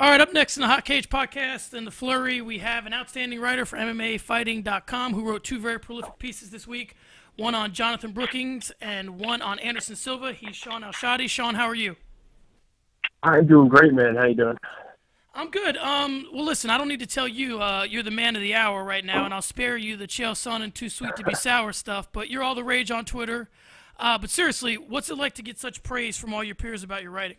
All right, up next in the Hot Cage podcast and the Flurry, we have an outstanding writer for MMAfighting.com who wrote two very prolific pieces this week, one on Jonathan Brookins and one on Anderson Silva. He's Shaun Al-Shatti. Shaun, how are you? I'm doing great, man. How you doing? I'm good. Well, listen, I don't need to tell you you're the man of the hour right now, and I'll spare you the Chael Sonnen too sweet to be sour stuff, but you're all the rage on Twitter. But seriously, what's it like to get such praise from all your peers about your writing?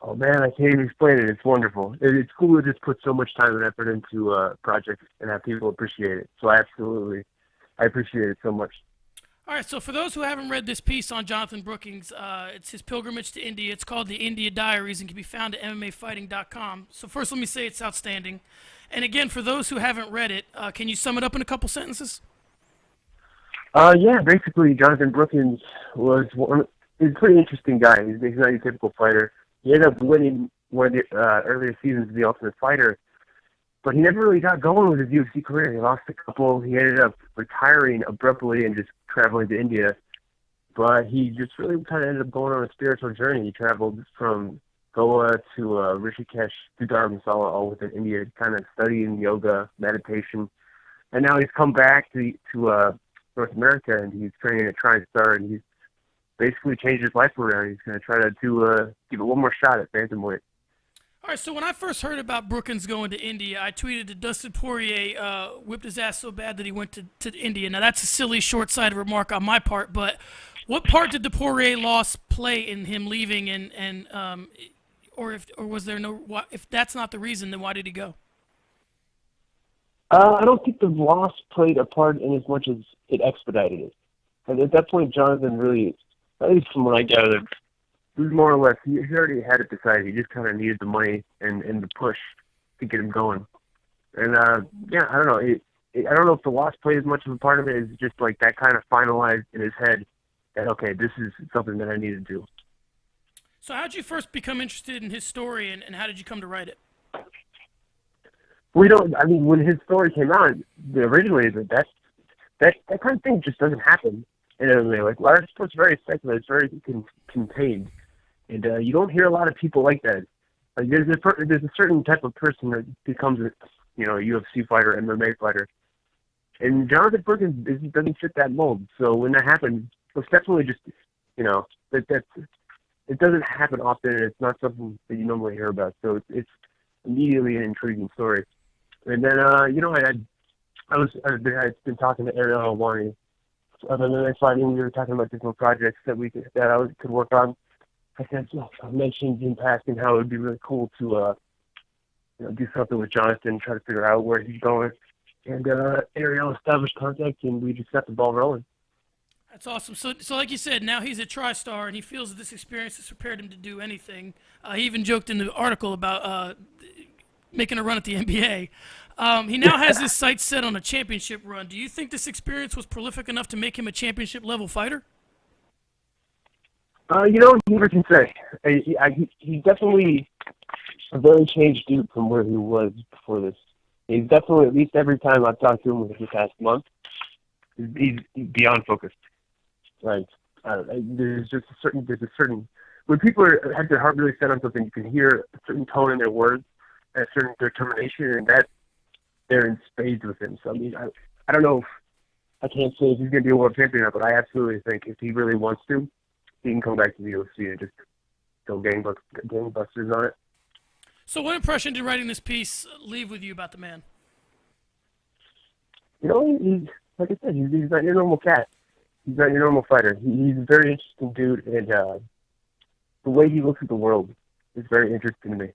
Oh, man, I can't even explain it. It's wonderful. It's cool to just put so much time and effort into projects and have people appreciate it. So I appreciate it so much. All right, so for those who haven't read this piece on Jonathan Brookins, it's his pilgrimage to India. It's called the India Diaries and can be found at MMAfighting.com. So first, let me say it's outstanding. And again, for those who haven't read it, can you sum it up in a couple sentences? Yeah, basically, Jonathan Brookins he's a pretty interesting guy. He's not your typical fighter. He ended up winning one of the earlier seasons of The Ultimate Fighter, but he never really got going with his UFC career. He lost a couple. He ended up retiring abruptly and just traveling to India. But he just really kind of ended up going on a spiritual journey. He traveled from Goa to Rishikesh to Dharamsala, all within India, kind of studying yoga, meditation. And now he's come back to North America, and he's training at TriStar, and he's basically changed his life around. He's going to try to give it one more shot at bantamweight. All right, so when I first heard about Brookins going to India, I tweeted that Dustin Poirier whipped his ass so bad that he went to India. Now, that's a silly, short-sighted remark on my part, but what part did the Poirier loss play in him leaving, or was there no? If that's not the reason, then why did he go? I don't think the loss played a part in as much as it expedited it. And at that point, Jonathan really, at least from what I gathered, it was more or less, he already had it decided. He just kind of needed the money and the push to get him going. And, yeah, I don't know. I don't know if the loss played as much of a part of it as just like that kind of finalized in his head that, okay, this is something that I need to do. So how did you first become interested in his story, and how did you come to write it? When his story came out, originally, that kind of thing just doesn't happen in MMA. Like, our sport's very secular, it's very contained, and you don't hear a lot of people like that. Like, there's a certain type of person that becomes a UFC fighter, MMA fighter, and Jonathan Brookins doesn't fit that mold. So when that happened, it's definitely just, it doesn't happen often, and it's not something that you normally hear about. So it's immediately an intriguing story. And then, I've been talking to Ariel Helwani. Other than that fighting, we were talking about different projects that I could work on. I mentioned in passing how it would be really cool to do something with Jonathan, try to figure out where he's going. And Ariel established contact, and we just got the ball rolling. That's awesome. So like you said, now he's at TriStar, and he feels that this experience has prepared him to do anything. He even joked in the article about making a run at the NBA. He now has his sights set on a championship run. Do you think this experience was prolific enough to make him a championship-level fighter? You never can say. He's definitely a very changed dude from where he was before this. He's definitely, at least every time I've talked to him within the past month, he's beyond focused. Like, there's a certain, when people have their heart really set on something, you can hear a certain tone in their words, a certain determination, and that they're in spades with him. So, I mean, I don't know I can't say if he's going to be a world champion, but I absolutely think if he really wants to, he can come back to the UFC and just go gangbusters on it. So what impression did writing this piece leave with you about the man? He's, like I said, he's not your normal cat. He's not your normal fighter. He's a very interesting dude, and the way he looks at the world is very interesting to me.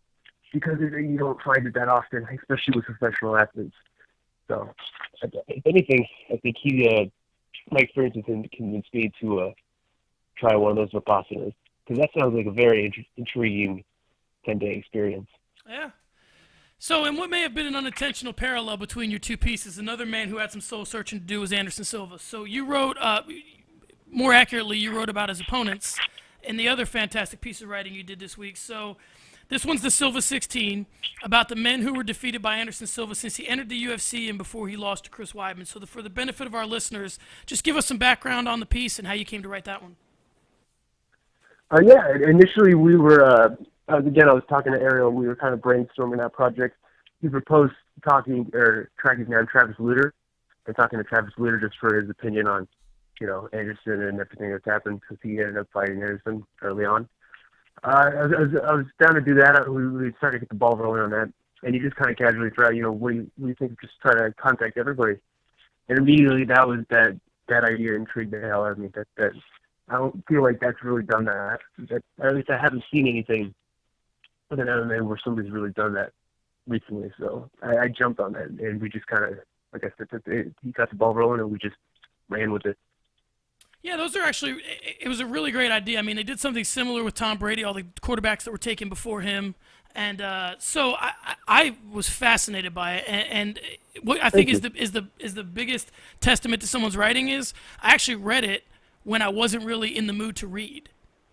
Because you don't find it that often, especially with professional athletes. So, if anything, I think my experience with him convinced me to try one of those Vipassanas. Because that sounds like a very intriguing 10-day experience. Yeah. So, in what may have been an unintentional parallel between your two pieces, another man who had some soul searching to do was Anderson Silva. So, you wrote, more accurately, you wrote about his opponents in the other fantastic piece of writing you did this week. So, this one's the Silva 16, about the men who were defeated by Anderson Silva since he entered the UFC and before he lost to Chris Weidman. So for the benefit of our listeners, just give us some background on the piece and how you came to write that one. Yeah, initially we were again, I was talking to Ariel. We were kind of brainstorming that project. He proposed tracking down Travis Lutter and talking to Travis Lutter just for his opinion on, Anderson and everything that's happened because he ended up fighting Anderson early on. I was down to do that. We started to get the ball rolling on that, and he just kind of casually threw out, what do you think? Just try to contact everybody, and immediately that idea intrigued the hell out of me. That I don't feel like that's really done that. Or at least I haven't seen anything with an MMA where somebody's really done that recently. So I jumped on that, and we just kind of, like I said, he got the ball rolling, and we just ran with it. Yeah, those are actually, it was a really great idea. I mean, they did something similar with Tom Brady, all the quarterbacks that were taken before him. And so I was fascinated by it. And what I think is the biggest testament to someone's writing is I actually read it when I wasn't really in the mood to read.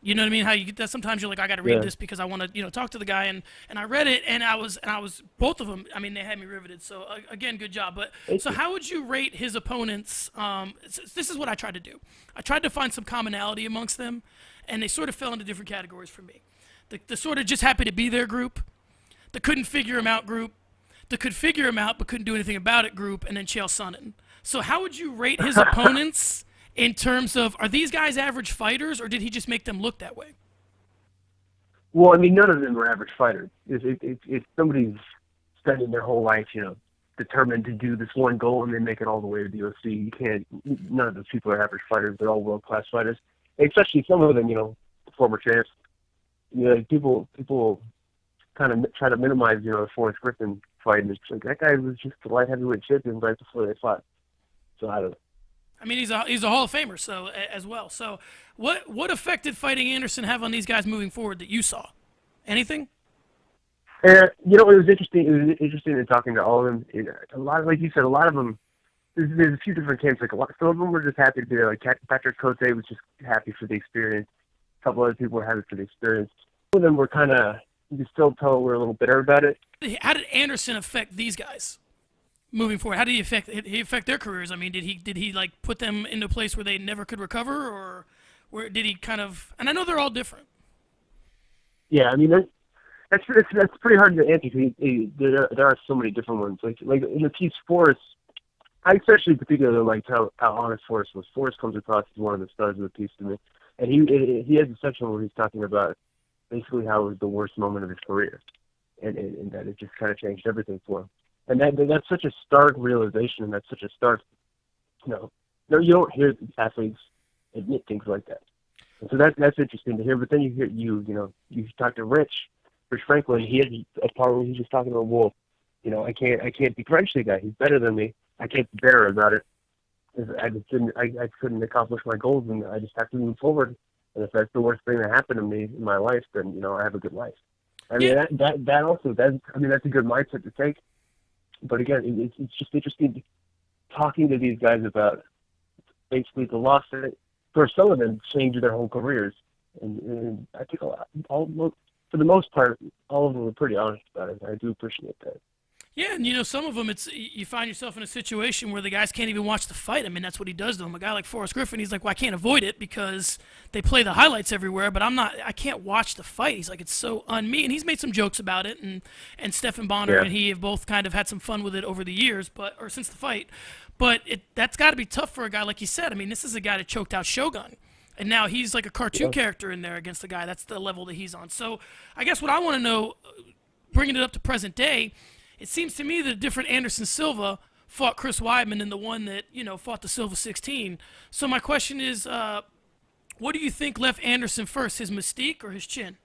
You know what I mean? How you get that sometimes you're like, I got to read this because I want to, talk to the guy. And I read it, and I was both of them. I mean, they had me riveted. So again, good job. But so how would you rate his opponents? This is what I tried to do. I tried to find some commonality amongst them, and they sort of fell into different categories for me. The sort of just happy to be there group, the couldn't figure him out group, the could figure him out but couldn't do anything about it group, and then Chael Sonnen. So how would you rate his opponents? In terms of, are these guys average fighters, or did he just make them look that way? Well, I mean, none of them are average fighters. If somebody's spending their whole life, determined to do this one goal and then make it all the way to the UFC, you can't. None of those people are average fighters. They're all world-class fighters, especially some of them, former champs. People kind of try to minimize, the Forrest Griffin fight, and it's like that guy was just the light heavyweight champion right before they fought. So I don't know. I mean, he's a Hall of Famer, so as well. So, what effect did fighting Anderson have on these guys moving forward that you saw? Anything? It was interesting. It was interesting in talking to all of them. A lot, like you said, a lot of them. There's a few different camps. Like some of them were just happy to be there. Like Patrick Cote was just happy for the experience. A couple other people were happy for the experience. Some of them were kind of. You could still tell we're a little bitter about it. How did Anderson affect these guys? Moving forward, how did he affect their careers? I mean, did he like put them into a place where they never could recover, or where did he kind of? And I know they're all different. Yeah, I mean that's pretty hard to answer. There are so many different ones. Like in the piece Forrest, I especially particularly liked how honest Forrest was. Forrest comes across as one of the stars of the piece to me, and he has a section where he's talking about basically how it was the worst moment of his career, and that it just kind of changed everything for him. And that's such a stark realization, and that's such a stark, you don't hear athletes admit things like that. And so that's interesting to hear. But then you hear you talk to Rich Franklin. He has a part where he's just talking about, well, I can't begrudge the guy. He's better than me. I can't be bitter about it. I couldn't accomplish my goals, and I just have to move forward. And if that's the worst thing that happened to me in my life, then I have a good life. I mean that's a good mindset to take. But again, it's just interesting talking to these guys about basically the loss that, for some of them, changed their whole careers. And I think for the most part, all of them were pretty honest about it. I do appreciate that. Yeah, and some of them, you find yourself in a situation where the guys can't even watch the fight. I mean, that's what he does to them. A guy like Forrest Griffin, he's like, well, I can't avoid it because they play the highlights everywhere, but I can't watch the fight. He's like, it's so un-me. And he's made some jokes about it, and Stephan Bonner and he have both kind of had some fun with it over the years, or since the fight. But that's got to be tough for a guy like you said. I mean, this is a guy that choked out Shogun. And now he's like a cartoon character in there against the guy. That's the level that he's on. So I guess what I want to know, bringing it up to present day, it seems to me that a different Anderson Silva fought Chris Weidman than the one that, fought the Silva 16. So my question is, what do you think left Anderson first, his mystique or his chin?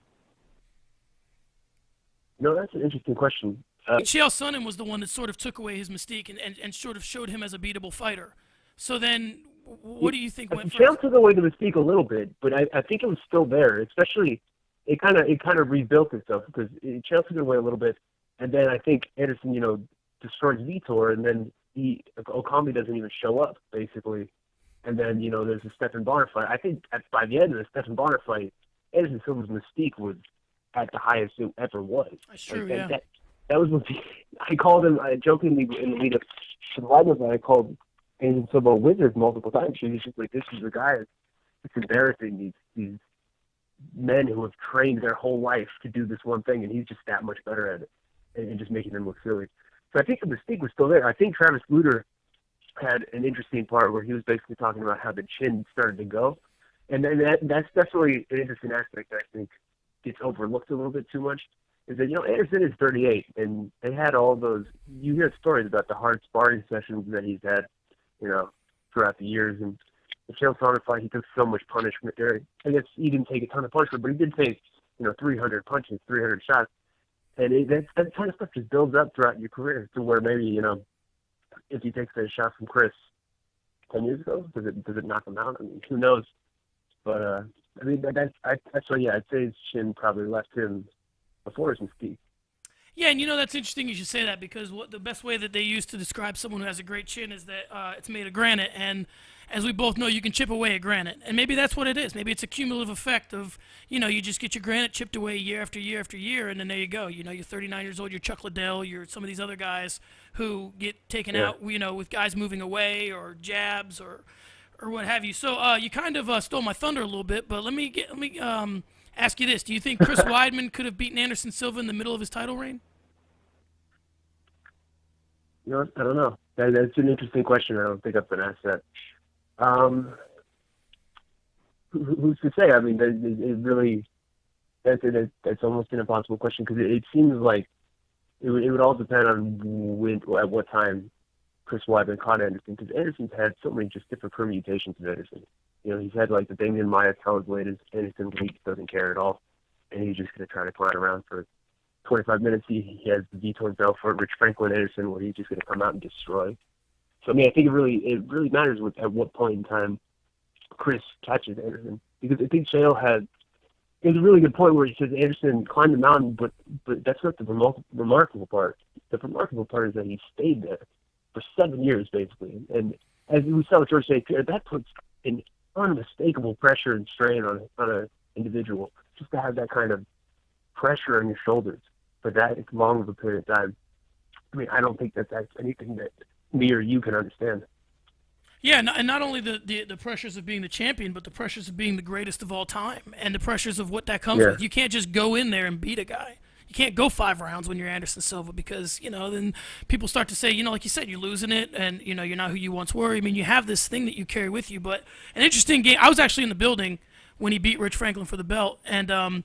That's an interesting question. Chael Sonnen was the one that sort of took away his mystique and sort of showed him as a beatable fighter. So then what do you think went first? Chael took away the mystique a little bit, but I think it was still there, especially it kind of rebuilt itself because Chael took it away a little bit. And then I think Anderson, destroys Vitor, and then Okambi doesn't even show up, basically. And then, there's the Stephan Bonner fight. I think by the end of the Stephan Bonner fight, Anderson Silva's mystique was at the highest it ever was. That's true, That was what I called him, jokingly in the lead-up to the Weidman fight, I called Anderson Silva a wizard multiple times. She was just like, this is the guy. It's embarrassing. He's men who have trained their whole life to do this one thing, and he's just that much better at it, and just making them look silly. So I think the mystique was still there. I think Travis Lutter had an interesting part where he was basically talking about how the chin started to go, and then that's definitely an interesting aspect that I think gets overlooked a little bit too much. Is that, Anderson is 38, and they had all those. You hear stories about the hard sparring sessions that he's had, throughout the years, and the Chael Sonnen fight, he took so much punishment there. I guess he didn't take a ton of punishment, but he did take, 300 punches, 300 shots. And that kind of stuff just builds up throughout your career to where maybe, if he takes a shot from Chris 10 years ago, does it knock him out? I mean, who knows? But, I'd say his chin probably left him before his mystique. Yeah, and that's interesting you should say that, because the best way that they use to describe someone who has a great chin is that it's made of granite, and as we both know, you can chip away at granite, and maybe that's what it is. Maybe it's a cumulative effect of, you just get your granite chipped away year after year after year, and then there you go. You're 39 years old, you're Chuck Liddell, you're some of these other guys who get taken out, with guys moving away or jabs or what have you. So you kind of stole my thunder a little bit, but let me ask you this: do you think Chris Weidman could have beaten Anderson Silva in the middle of his title reign? I don't know. That's an interesting question. I don't think I've been asked that. Who's to say? I mean, it really, that's almost an impossible question, because it seems like it would all depend on at what time Chris Weidman caught Anderson, because Anderson's had so many just different permutations of Anderson. He's had like the Damian Maia talent blade, Anderson doesn't care at all, and he's just going to try to climb around for 25 minutes. He has the Vitor Belfort, Rich Franklin Anderson, where he's just going to come out and destroy. So, I mean, I think it really matters at what point in time Chris catches Anderson. Because I think Chael there's a really good point where he says Anderson climbed the mountain, but that's not the remarkable part. The remarkable part is that he stayed there for 7 years, basically. And as we saw with George St. Pierre, that puts an unmistakable pressure and strain on an individual, just to have that kind of pressure on your shoulders for that long of a period of time. I mean, I don't think that's anything that me or you can understand. Yeah, and not only the pressures of being the champion, but the pressures of being the greatest of all time, and the pressures of what that comes with. You can't just go in there and beat a guy. You can't go 5 rounds when you're Anderson Silva, because, then people start to say, like you said, you're losing it, and, you're not who you once were. I mean, you have this thing that you carry with you. But an interesting game, I was actually in the building when he beat Rich Franklin for the belt, and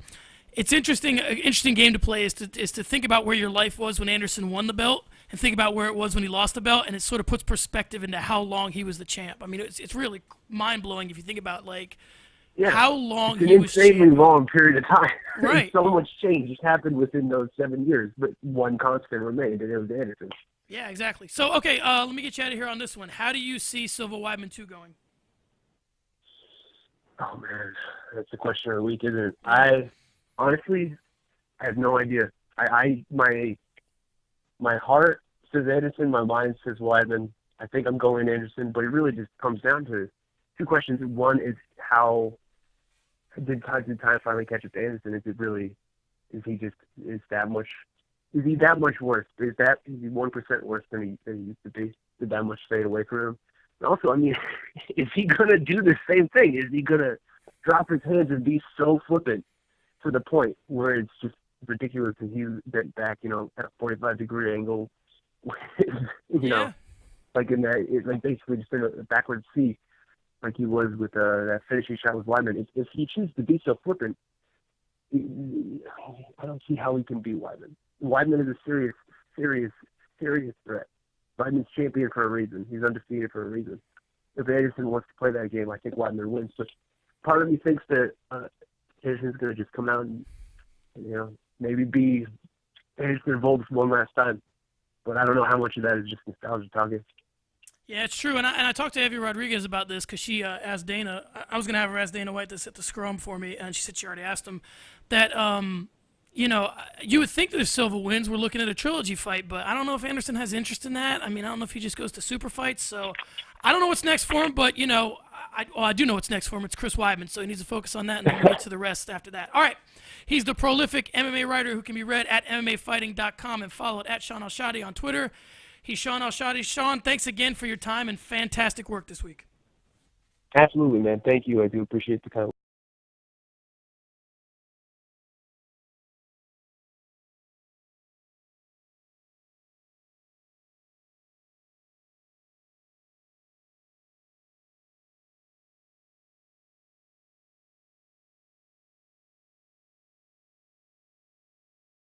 it's interesting. An interesting game to play is to think about where your life was when Anderson won the belt, and think about where it was when he lost the belt, and it sort of puts perspective into how long he was the champ. I mean, it's really mind blowing if you think about how long he was. It's an insanely long period of time. Right. So much change just happened within those 7 years, but one constant remained, and it was Anderson. Yeah, exactly. So okay, let me get you out of here on this one. How do you see Silva Weidman 2 going? Oh man, that's the question of the week, isn't it? I honestly have no idea. My heart says Anderson, my mind says Weidman. I think I'm going Anderson, but it really just comes down to 2 questions. One is how did time finally catch up to Anderson? Is he that much worse? Is he 1% worse than he used to be? Did that much fade away from him? And also, I mean, is he gonna do the same thing? Is he gonna drop his hands and be so flippant to the point where it's just ridiculous, and he bent back, at a 45-degree angle, like in that, basically just in a backward C, like he was with that finishing shot with Weidman. If he chooses to be so flippant, I don't see how he can beat Weidman. Weidman is a serious threat. Weidman's champion for a reason. He's undefeated for a reason. If Anderson wants to play that game, I think Weidman wins. But part of me thinks that Anderson's going to just come out and, maybe be Anderson involved one last time. But I don't know how much of that is just nostalgia talking. Yeah, it's true. And I talked to Evie Rodriguez about this, because she asked Dana. I was going to have her ask Dana White to sit the scrum for me, and she said she already asked him that, you would think that if Silva wins, we're looking at a trilogy fight, but I don't know if Anderson has interest in that. I mean, I don't know if he just goes to super fights, so I don't know what's next for him, but, I do know what's next for him. It's Chris Weidman, so he needs to focus on that, and then we'll get to the rest after that. All right. He's the prolific MMA writer who can be read at MMAfighting.com and followed at Shaun Al-Shatti on Twitter. He's Shaun Al-Shatti. Shaun, thanks again for your time and fantastic work this week. Absolutely, man. Thank you. I do appreciate the kind